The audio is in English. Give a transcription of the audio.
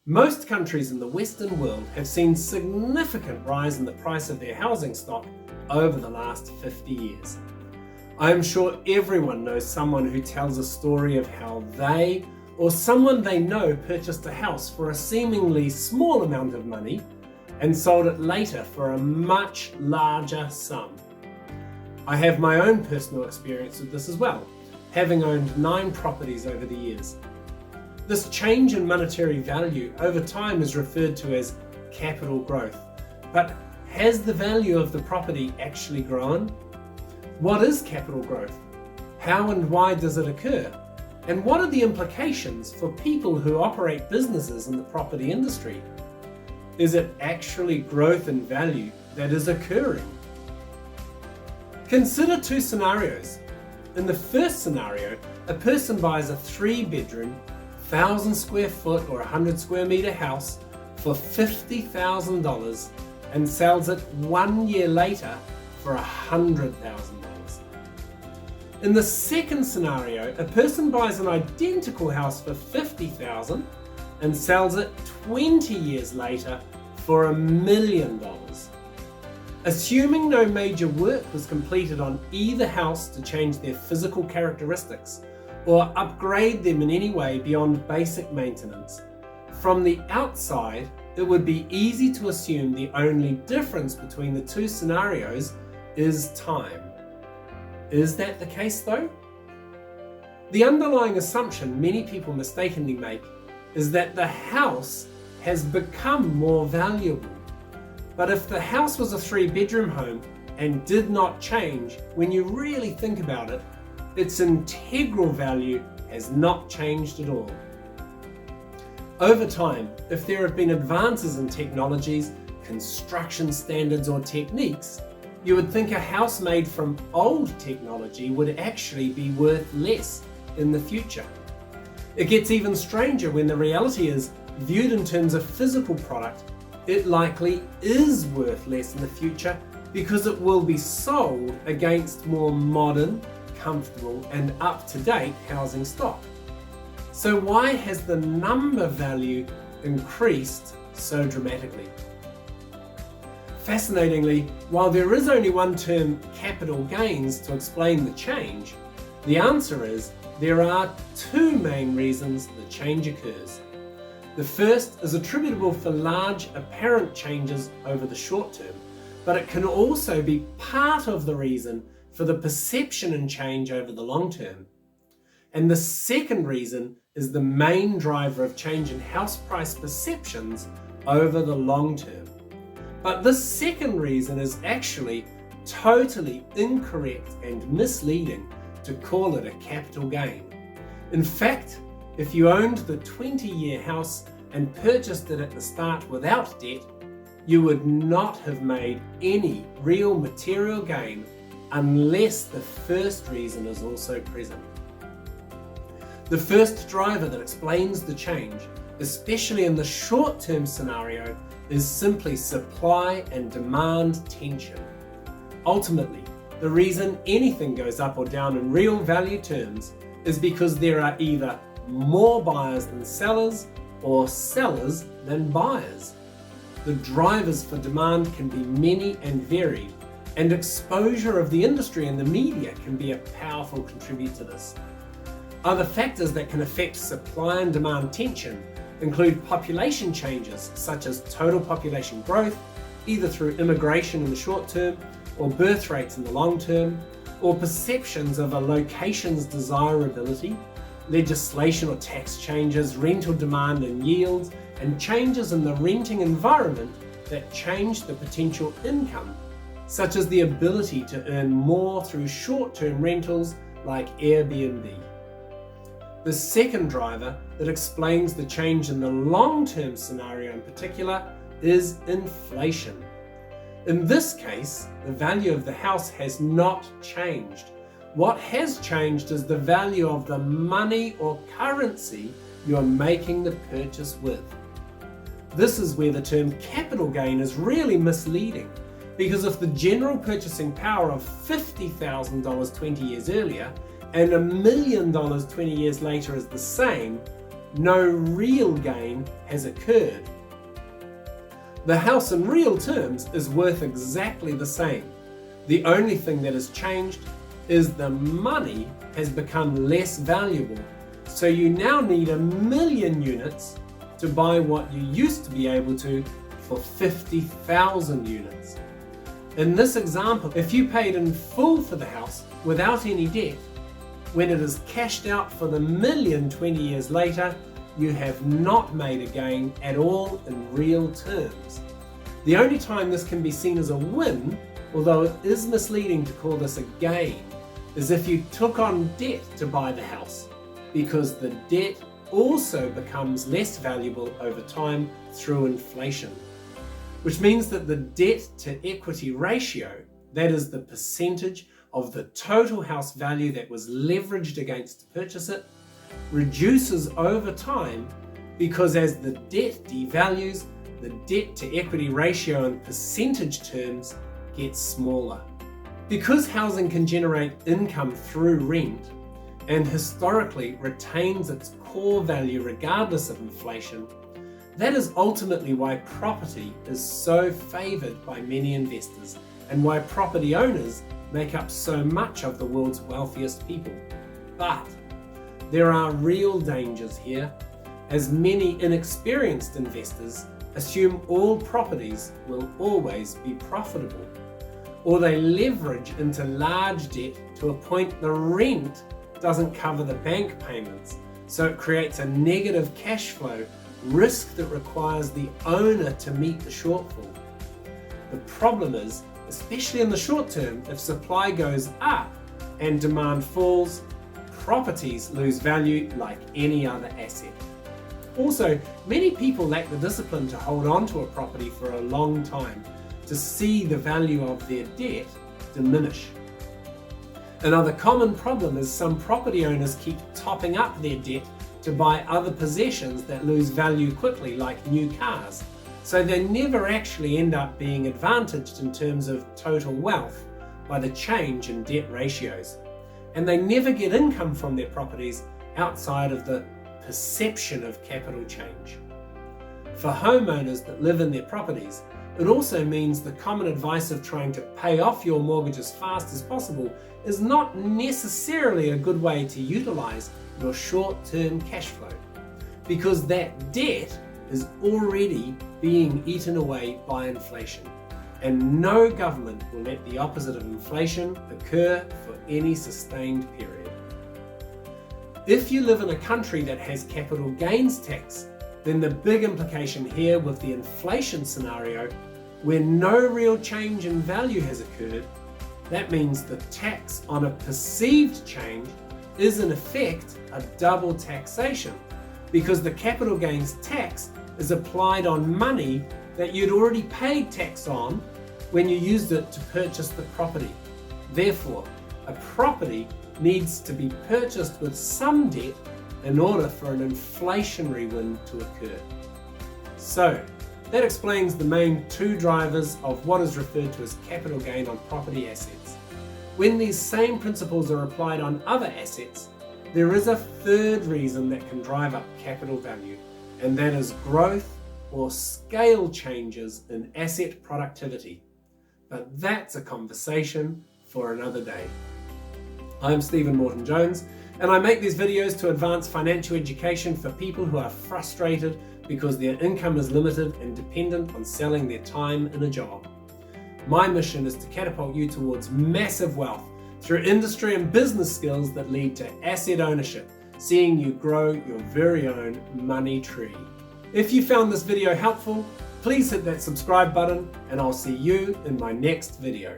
Most countries in the Western world have seen significant rise in the price of their housing stock over the last 50 years. I am sure everyone knows someone who tells a story of how they or someone they know purchased a house for a seemingly small amount of money and sold it later for a much larger sum. I have my own personal experience with this as well, having owned 9 properties over the years. This change in monetary value over time is referred to as capital growth. But has the value of the property actually grown? What is capital growth? How and why does it occur? And what are the implications for people who operate businesses in the property industry? Is it actually growth in value that is occurring? Consider 2 scenarios. In the first scenario, a person buys a 3-bedroom, 1,000 square foot or 100 square meter house for $50,000 and sells it 1 year later for $100,000. In the second scenario, a person buys an identical house for $50,000 and sells it 20 years later for $1 million. Assuming no major work was completed on either house to change their physical characteristics or upgrade them in any way beyond basic maintenance, from the outside, it would be easy to assume the only difference between the 2 scenarios is time. Is that the case though? The underlying assumption many people mistakenly make is that the house has become more valuable. But if the house was a 3-bedroom home and did not change, when you really think about it, its integral value has not changed at all. Over time, if there have been advances in technologies, construction standards or techniques, you would think a house made from old technology would actually be worth less in the future. It gets even stranger when the reality is, viewed in terms of physical product, it likely is worth less in the future because it will be sold against more modern, comfortable and up-to-date housing stock. So why has the number value increased so dramatically? Fascinatingly, while there is only one term, capital gains, to explain the change, the answer is there are 2 main reasons the change occurs. The first is attributable for large apparent changes over the short term, but it can also be part of the reason for the perception and change over the long term. And the second reason is the main driver of change in house price perceptions over the long term. But this second reason is actually totally incorrect and misleading to call it a capital gain. In fact, if you owned the 20-year house and purchased it at the start without debt, you would not have made any real material gain unless the first reason is also present. The first driver that explains the change, especially in the short-term scenario, is simply supply and demand tension. Ultimately, the reason anything goes up or down in real value terms is because there are either more buyers than sellers or sellers than buyers. The drivers for demand can be many and varied, and exposure of the industry and the media can be a powerful contributor to this. Other factors that can affect supply and demand tension include population changes such as total population growth, either through immigration in the short term or birth rates in the long term, or perceptions of a location's desirability, legislation or tax changes, rental demand and yields, and changes in the renting environment that change the potential income, such as the ability to earn more through short-term rentals like Airbnb. The second driver that explains the change in the long-term scenario in particular is inflation. In this case, the value of the house has not changed. What has changed is the value of the money or currency you are making the purchase with. This is where the term capital gain is really misleading, because if the general purchasing power of $50,000 20 years earlier and $1 million 20 years later is the same, no real gain has occurred. The house in real terms is worth exactly the same. The only thing that has changed is the money has become less valuable. So you now need 1 million units to buy what you used to be able to for 50,000 units. In this example, if you paid in full for the house without any debt, when it is cashed out for the million 20 years later, you have not made a gain at all in real terms. The only time this can be seen as a win, although it is misleading to call this a gain, is if you took on debt to buy the house, because the debt also becomes less valuable over time through inflation. Which means that the debt to equity ratio, that is the percentage of the total house value that was leveraged against to purchase it, reduces over time, because as the debt devalues, the debt to equity ratio in percentage terms gets smaller. Because housing can generate income through rent and historically retains its core value regardless of inflation, that is ultimately why property is so favoured by many investors and why property owners make up so much of the world's wealthiest people. But there are real dangers here, as many inexperienced investors assume all properties will always be profitable, or they leverage into large debt to a point the rent doesn't cover the bank payments, so it creates a negative cash flow risk that requires the owner to meet the shortfall. The problem is, especially in the short term, if supply goes up and demand falls, properties lose value like any other asset. Also, many people lack the discipline to hold on to a property for a long time, to see the value of their debt diminish. Another common problem is some property owners keep topping up their debt to buy other possessions that lose value quickly, like new cars. So they never actually end up being advantaged in terms of total wealth by the change in debt ratios. And they never get income from their properties outside of the perception of capital change. For homeowners that live in their properties, it also means the common advice of trying to pay off your mortgage as fast as possible is not necessarily a good way to utilize your short-term cash flow, because that debt is already being eaten away by inflation, and no government will let the opposite of inflation occur for any sustained period. If you live in a country that has capital gains tax, then the big implication here with the inflation scenario, where no real change in value has occurred, that means the tax on a perceived change is in effect a double taxation, because the capital gains tax is applied on money that you'd already paid tax on when you used it to purchase the property. Therefore, a property needs to be purchased with some debt in order for an inflationary win to occur. So, that explains the main two drivers of what is referred to as capital gain on property assets. When these same principles are applied on other assets, there is a third reason that can drive up capital value, and that is growth or scale changes in asset productivity. But that's a conversation for another day. I'm Stephen Morton-Jones, and I make these videos to advance financial education for people who are frustrated because their income is limited and dependent on selling their time in a job. My mission is to catapult you towards massive wealth through industry and business skills that lead to asset ownership, seeing you grow your very own money tree. If you found this video helpful, please hit that subscribe button, and I'll see you in my next video.